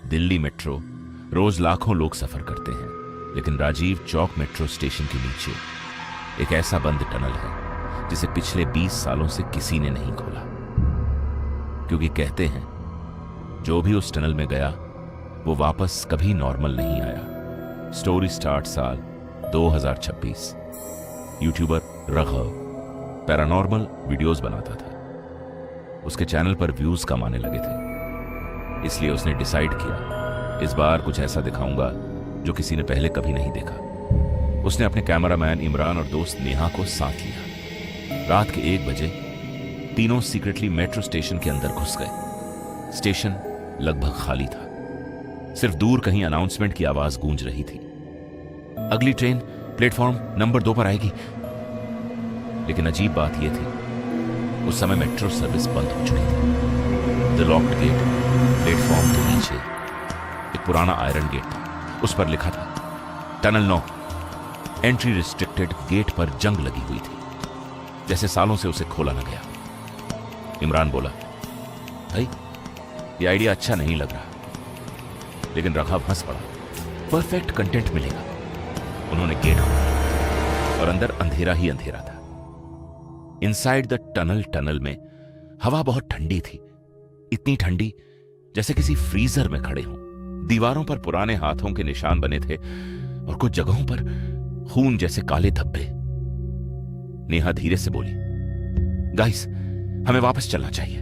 Delhi metro रोज लाखों लोग सफर करते हैं, लेकिन राजीव चौक मेट्रो स्टेशन के नीचे एक ऐसा बंद टनल है जिसे पिछले 20 सालों से किसी ने नहीं खोला। क्योंकि कहते हैं जो भी उस टनल में गया वो वापस कभी नॉर्मल नहीं आया। स्टोरी स्टार्ट साल 2026। यूट्यूबर रघव पैरानॉर्मल वीडियोस बनाता था। उसके चैनल पर व्यूज कम आने लगे थे, इसलिए उसने डिसाइड किया इस बार कुछ ऐसा दिखाऊंगा जो किसी ने पहले कभी नहीं देखा। उसने अपने कैमरामैन इमरान और दोस्त नेहा को साथ लिया। रात के 1 बजे तीनों सीक्रेटली मेट्रो स्टेशन के अंदर घुस गए। स्टेशन लगभग खाली था, सिर्फ दूर कहीं अनाउंसमेंट की आवाज गूंज रही थी, अगली ट्रेन प्लेटफॉर्म नंबर 2 पर आएगी। लेकिन अजीब बात यह थी, उस समय मेट्रो सर्विस बंद हो चुकी थी। द लॉक्ड गेट प्लेटफॉर्म के नीचे एक पुराना आयरन गेट था। उस पर लिखा था टनल 9 एंट्री रिस्ट्रिक्टेड। गेट पर जंग लगी हुई थी, जैसे सालों से उसे खोला न गया। इमरान बोला, भाई ये आइडिया अच्छा नहीं लग रहा। लेकिन रघव हंस पड़ा, परफेक्ट कंटेंट मिलेगा। उन्होंने गेट खोला और अंदर अंधेरा ही अंधेरा था। इनसाइड द टनल में हवा बहुत ठंडी थी, इतनी ठंडी जैसे किसी फ्रीजर में खड़े हों। दीवारों पर पुराने हाथों के निशान बने थे और कुछ जगहों पर खून जैसे काले धब्बे। नेहा धीरे से बोली, गाइस हमें वापस चलना चाहिए।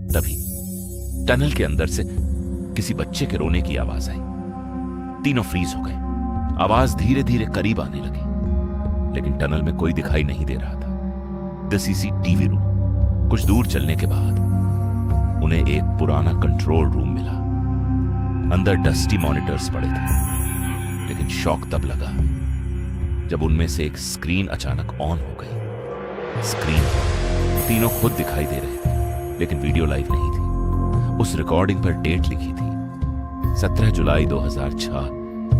तभी टनल के अंदर से किसी बच्चे के रोने की आवाज आई। तीनों फ्रीज हो गए। आवाज धीरे धीरे करीब आने लगी, लेकिन टनल में कोई दिखाई नहीं दे रहा था। The CCTV room. कुछ दूर चलने के बाद उन्हें एक पुराना कंट्रोल रूम मिला। अंदर डस्टी मॉनिटर्स पड़े थे, लेकिन शॉक तब लगा जब उनमें से एक स्क्रीन अचानक ऑन हो गई। स्क्रीन पर तीनों खुद दिखाई दे रहे थे, लेकिन वीडियो लाइव नहीं थी। उस रिकॉर्डिंग पर डेट लिखी थी 17 जुलाई 2006,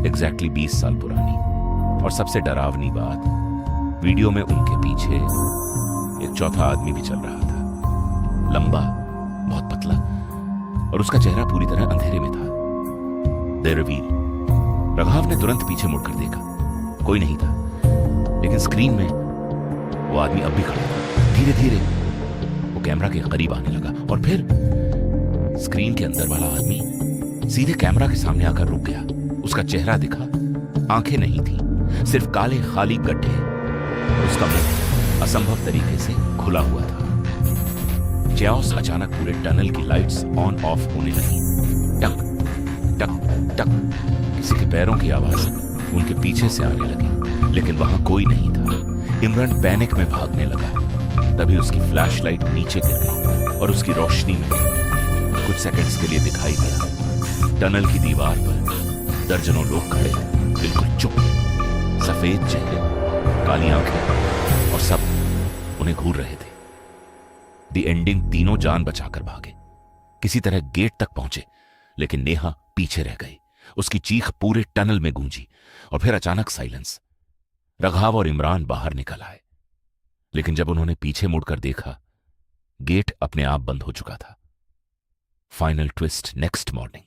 एग्जैक्टली 20 साल पुरानी। और सबसे डरावनी बात, वीडियो में उनके पीछे एक चौथा आदमी भी चल रहा था, लंबा, बहुत पतला, और उसका चेहरा पूरी तरह अंधेरे में था। The reveal. रघव ने तुरंत पीछे मुड़कर देखा, कोई नहीं था, लेकिन स्क्रीन में वो आदमी अब भी खड़ा था। धीरे धीरे वो कैमरा के करीब आने लगा और फिर स्क्रीन के अंदर वाला आदमी सीधे कैमरा के सामने आकर रुक गया। उसका चेहरा दिखा, आंखें नहीं थी, सिर्फ काले खाली गड्ढे। उसका मुंह असंभव तरीके से खुला हुआ था। च्याओस अचानक पूरे टनल की लाइट्स ऑन ऑफ होने लगी। टक टक टक किसी के पैरों की आवाज उनके पीछे से आने लगी, लेकिन वहां कोई नहीं था। इमरान पैनिक में भागने लगा। तभी उसकी फ्लैशलाइट नीचे गिर गई और उसकी रोशनी में कुछ सेकंड्स के लिए दिखाई दिया टनल की दीवार पर दर्जनों लोग खड़े, बिल्कुल चुप, सफेद चेहरे, काली आंखें, और सब उन्हें घूर रहे थे। दी एंडिंग, तीनों जान बचाकर भागे, किसी तरह गेट तक पहुंचे, लेकिन नेहा पीछे रह गई। उसकी चीख पूरे टनल में गूंजी और फिर अचानक साइलेंस। रघव और इमरान बाहर निकल आए, लेकिन जब उन्होंने पीछे मुड़कर देखा, गेट अपने आप बंद हो चुका था। Final twist next morning.